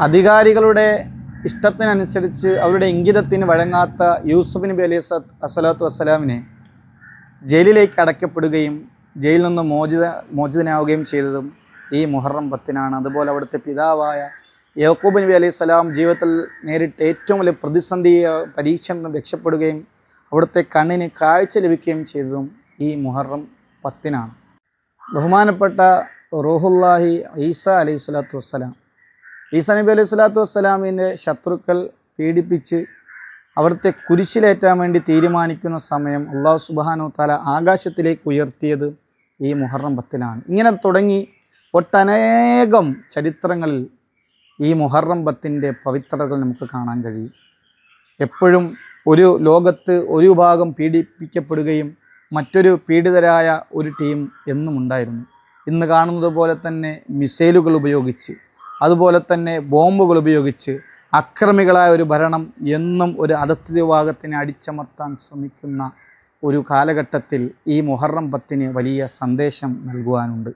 അധികാരികളുടെ ഇഷ്ടത്തിനനുസരിച്ച് അവരുടെ ഇംഗിതത്തിന് വഴങ്ങാത്ത യൂസുഫ് നബി അലൈഹി അസ്സലാത്തു വസ്സലാമിനെ ജയിലിലേക്ക് അടയ്ക്കപ്പെടുകയും ജയിലിൽ നിന്ന് മോചിതനാവുകയും ചെയ്തതും ഈ മുഹറം 10-നാണ്. അതുപോലെ അവിടുത്തെ പിതാവായ യാക്കൂബ് നബി അലൈഹി സ്വലാം ജീവിതത്തിൽ നേരിട്ട് ഏറ്റവും വലിയ പ്രതിസന്ധി പരീക്ഷണം രക്ഷപ്പെടുകയും അവിടുത്തെ കണ്ണിന് കാഴ്ച ലഭിക്കുകയും ചെയ്തതും ഈ മുഹറം 10-നാണ്. ബഹുമാനപ്പെട്ട റൂഹുല്ലാഹി ഈസ അലൈഹി സ്വലാത്തു വസ്സലാം, ഈസാ നബി അലൈഹി സ്വലാത്തു വസ്സലാമിൻ്റെ ശത്രുക്കൾ പീഡിപ്പിച്ച് അവിടുത്തെ കുരിശിലേറ്റാൻ വേണ്ടി തീരുമാനിക്കുന്ന സമയം അല്ലാഹു സുബ്ഹാനഹു തആല ആകാശത്തിലേക്ക് ഉയർത്തിയത് ഈ മുഹറം 10-നാണ്. ഇങ്ങനെ തുടങ്ങി ഒട്ടനേകം ചരിത്രങ്ങളിൽ ഈ മുഹറം 10-ൻ്റെ പവിത്രതകൾ നമുക്ക് കാണാൻ കഴിയും. എപ്പോഴും ഒരു ലോകത്ത് ഒരു ഭാഗം പീഡിപ്പിക്കപ്പെടുകയും മറ്റൊരു പീഡിതരായ ഒരു ടീം എന്നും ഉണ്ടായിരുന്നു. ഇന്ന് കാണുന്നത് പോലെ തന്നെ മിസൈലുകൾ ഉപയോഗിച്ച്, അതുപോലെ തന്നെ ബോംബുകൾ ഉപയോഗിച്ച് അക്രമികളായ ഒരു ഭരണം എന്നും ഒരു അധസ്ഥിത വിഭാഗത്തിനെ അടിച്ചമർത്താൻ ശ്രമിക്കുന്ന ഒരു കാലഘട്ടത്തിൽ ഈ മുഹറം 10-ന് വലിയ സന്ദേശം നൽകുവാനുണ്ട്.